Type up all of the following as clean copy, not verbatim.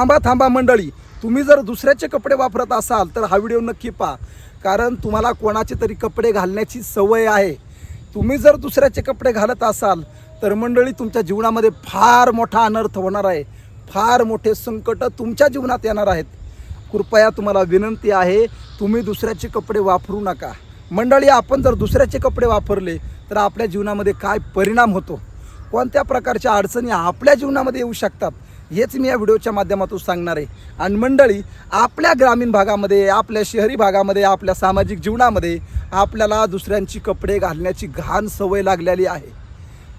थांबा थांबा मंडळी, तुम्ही जर दुसऱ्याचे कपडे वापरत असाल तर हा व्हिडिओ नक्की पहा, कारण तुम्हाला कोणाचे तरी कपडे घालण्याची सवय आहे. तुम्ही जर दुसऱ्याचे कपडे घालत असाल तर मंडळी तुमच्या जीवनामध्ये फार मोठा अनर्थ होणार आहे, फार मोठे संकट तुमच्या जीवनात येणार आहेत. कृपया तुम्हाला विनंती आहे, तुम्ही दुसऱ्याचे कपडे वापरू नका. मंडळी, आपण जर दुसऱ्याचे कपडे वापरले तर आपल्या जीवनामध्ये काय परिणाम होतो, कोणत्या प्रकारच्या अडचणी आपल्या जीवनामध्ये येऊ शकतात, हेच मी या व्हिडिओच्या माध्यमातून सांगणार आहे. आणि मंडळी, आपल्या ग्रामीण भागामध्ये, आपल्या शहरी भागामध्ये, आपल्या सामाजिक जीवनामध्ये आपल्याला दुसऱ्यांची कपडे घालण्याची घाण सवय लागलेली आहे.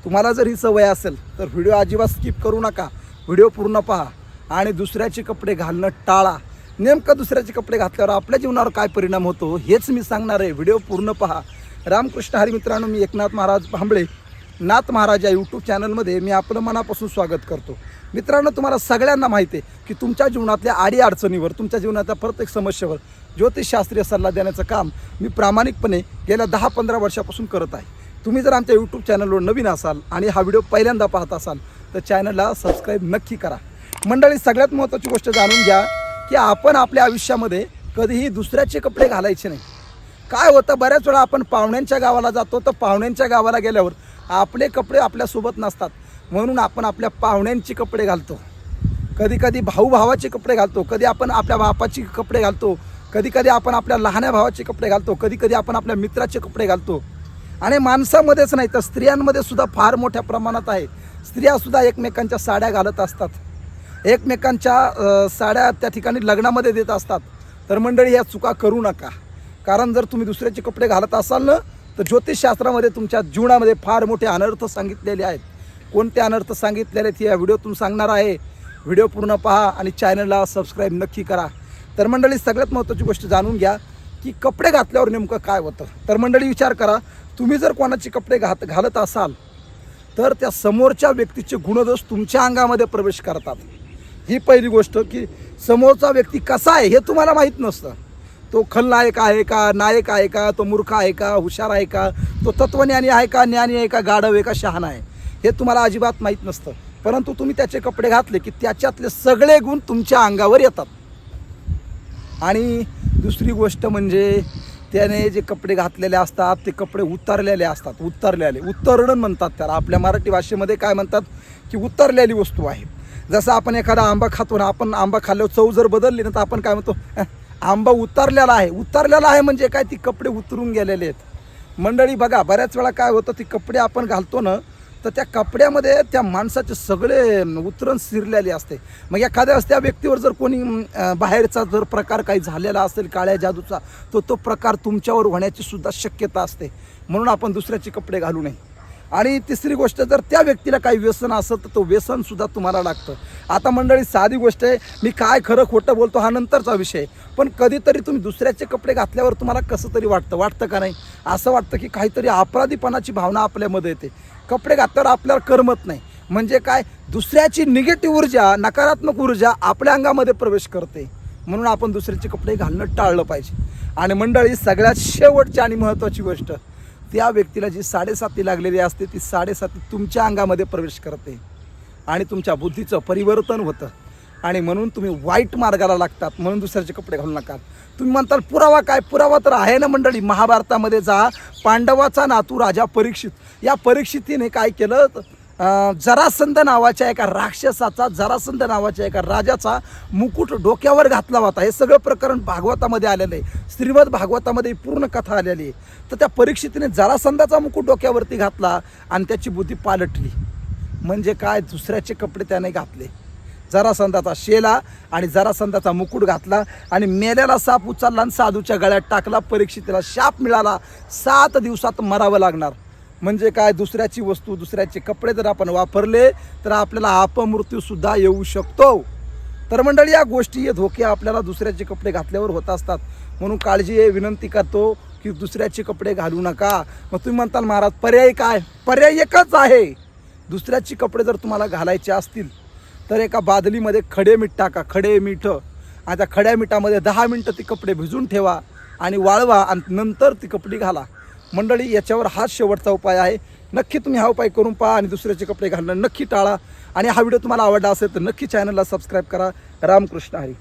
तुम्हाला जर ही सवय असेल तर व्हिडिओ अजिबात स्किप करू नका, व्हिडिओ पूर्ण पहा आणि दुसऱ्याचे कपडे घालणं टाळा. नेमकं दुसऱ्याचे कपडे घातल्यावर आपल्या जीवनावर काय परिणाम होतो हेच मी सांगणार आहे, व्हिडिओ पूर्ण पहा. रामकृष्ण हरी मित्रांनो, मी एकनाथ महाराज भांबळे, नाथ महाराज या यूट्यूब चॅनलमध्ये मी आपलं मनापासून स्वागत करतो. मित्रांनो, तुम्हाला सगळ्यांना माहिती आहे की तुमच्या जीवनातल्या अडीअडचणीवर, तुमच्या जीवनातल्या प्रत्येक समस्येवर ज्योतिषशास्त्रीय सल्ला देण्याचं काम मी प्रामाणिकपणे गेल्या 10-15 वर्षापासून करत आहे. तुम्ही जर आमच्या यूट्यूब चॅनलवर नवीन असाल आणि हा व्हिडिओ पहिल्यांदा पाहत असाल तर चॅनलला सबस्क्राईब नक्की करा. मंडळी, सगळ्यात महत्त्वाची गोष्ट जाणून घ्या की आपण आपल्या आयुष्यामध्ये कधीही दुसऱ्याचे कपडे घालायचे नाही. काय होतं, बऱ्याच वेळा आपण पाहुण्यांच्या गावाला जातो तर पाहुण्यांच्या गावाला गेल्यावर आपले कपडे आपल्यासोबत नसतात, म्हणून आपण आपल्या पाहुण्यांचे कपडे घालतो. कधी कधी भाऊ भावाचे कपडे घालतो, कधी आपण आपल्या बापाचे कपडे घालतो, कधी कधी आपण आपल्या लहान्या भावाचे कपडे घालतो, कधी कधी आपण आपल्या मित्राचे कपडे घालतो. आणि माणसामध्येच नाही तर स्त्रियांमध्ये सुद्धा फार मोठ्या प्रमाणात आहे. स्त्रियासुद्धा एकमेकांच्या साड्या घालत असतात, एकमेकांच्या साड्या त्या ठिकाणी लग्नामध्ये देत असतात. तर मंडळी, या चुका करू नका, कारण जर तुम्ही दुसऱ्याचे कपडे घालत असाल ना तर ज्योतिषशास्त्रामध्ये तुमच्या जीवनामध्ये फार मोठे अनर्थ सांगितलेले आहेत. कोणते अनर्थ सांगितलेले आहेत या व्हिडिओतून सांगणार आहे. व्हिडिओ पूर्ण पहा आणि चॅनलला सबस्क्राईब नक्की करा. तर मंडळी, सगळ्यात महत्त्वाची गोष्ट जाणून घ्या की कपडे घातल्यावर नेमकं काय होतं. तर मंडळी, विचार करा, तुम्ही जर कोणाचे कपडे घालत असाल तर त्या समोरच्या व्यक्तीचे गुणदोष तुमच्या अंगामध्ये प्रवेश करतात. ही पहिली गोष्ट, की समोरचा व्यक्ती कसा आहे हे तुम्हाला माहीत नसतं. तो खलनायक आहे का, नायक आहे का, तो मूर्ख आहे का, हुशार आहे का, तो तत्वज्ञानी आहे का, ज्ञानी आहे का, गाढव आहे का, शहाणा आहे, हे तुम्हाला अजिबात माहीत नसतं. परंतु तुम्ही त्याचे कपडे घातले की त्याच्यातले सगळे गुण तुमच्या अंगावर येतात. आणि दुसरी गोष्ट म्हणजे त्याने जे कपडे घातलेले असतात ते कपडे उतरलेले असतात. उतरणं म्हणतात त्याला. आपल्या मराठी भाषेमध्ये काय म्हणतात की उतरलेली वस्तू आहे. जसं आपण एखादा आंबा खातो ना, आपण आंबा खाल्ल्यावर चव जर बदलली ना तर आपण काय म्हणतो, आंबा उतरलेला आहे. उतरलेला आहे म्हणजे काय, ती कपडे उतरून गेलेले आहेत. मंडळी बघा, बऱ्याच वेळा काय होतं, ती कपडे आपण घालतो ना तर त्या कपड्यामध्ये त्या माणसाचे सगळे उतरण शिरलेले असते. मग एखाद्या त्या व्यक्तीवर जर कोणी बाहेरचा जर प्रकार काही झालेला असेल, काळ्या जादूचा, तो प्रकार तुमच्यावर होण्याची सुद्धा शक्यता असते. म्हणून आपण दुसऱ्याचे कपडे घालू नये. आणि तिसरी गोष्ट, जर त्या व्यक्तीला काही व्यसन असेल तर तो व्यसनसुद्धा तुम्हाला लागतं. आता मंडळी, साधी गोष्ट आहे, मी काय खरं खोटं बोलतो हा नंतरचा विषय, पण कधीतरी तुम्ही दुसऱ्याचे कपडे घातल्यावर तुम्हाला कसं तरी वाटतं का नाही? असं वाटतं की काहीतरी अपराधीपणाची भावना आपल्यामध्ये येते. कपडे घातल्यावर आपल्याला करमत नाही. म्हणजे काय, दुसऱ्याची निगेटिव्ह ऊर्जा, नकारात्मक ऊर्जा आपल्या अंगामध्ये प्रवेश करते. म्हणून आपण दुसऱ्याचे कपडे घालणं टाळलं पाहिजे. आणि मंडळी, सगळ्यात शेवटची आणि महत्त्वाची गोष्ट, त्या व्यक्तीला जी 7.5 लागलेली असते ती 7.5 तुमच्या अंगामध्ये प्रवेश करते आणि तुमच्या बुद्धीचं परिवर्तन होतं. आणि म्हणून तुम्ही वाईट मार्गाला लागतात. म्हणून दुसऱ्याचे कपडे घालू नका. तुम्ही म्हणताल पुरावा काय? पुरावा तर आहे ना मंडळी. महाभारतामध्ये जा, पांडवाचा नातू राजा परीक्षित, या परीक्षितीने काय केलं, जरासंध नावाच्या एका राक्षसाचा, जरासंध नावाच्या एका राजाचा मुकुट डोक्यावर घातला होता. हे सगळं प्रकरण भागवतामध्ये आलेलं आहे. श्रीमद भागवतामध्ये पूर्ण कथा आलेली आहे. तर त्या परीक्षितीने जरासंधाचा मुकुट डोक्यावरती घातला आणि त्याची बुद्धी पालटली. म्हणजे काय, दुसऱ्याचे कपडे त्याने घातले. जरासंधाचा शेला आणि जरासंधाचा मुकुट घातला आणि मेल्याला साप उचलला आणि साधूच्या गळ्यात टाकला. परीक्षितीला शाप मिळाला, 7 दिवसात मरावं लागणार. म्हणजे काय, दुसऱ्याची वस्तू, दुसऱ्याचे कपडे जर आपण वापरले तर आपल्याला अपमृत्यूसुद्धा येऊ शकतो. तर मंडळी, या गोष्टी, हे धोके आपल्याला दुसऱ्याचे कपडे घातल्यावर होत असतात. म्हणून काळजी आहे, विनंती करतो की दुसऱ्याचे कपडे घालू नका. मग तुम्ही म्हणताल महाराज पर्याय काय? पर्याय एकच आहे. दुसऱ्याचे कपडे जर तुम्हाला घालायचे असतील तर एका बादलीमध्ये खडे मीठ टाका, खडे मीठ. आणि त्या खड्या मिठामध्ये 10 मिनटं ती कपडे भिजून ठेवा आणि वाळवा आणि नंतर ती कपडे घाला. मंडळी, याच्यावर हाच शेवटचा उपाय आहे. नक्की तुम्ही हा उपाय करून पहा आणि दुसऱ्याचे कपडे घालणं नक्की टाळा. आणि हा व्हिडिओ तुम्हाला आवडला असेल तर नक्की चॅनलला सबस्क्राईब करा. रामकृष्ण हरी.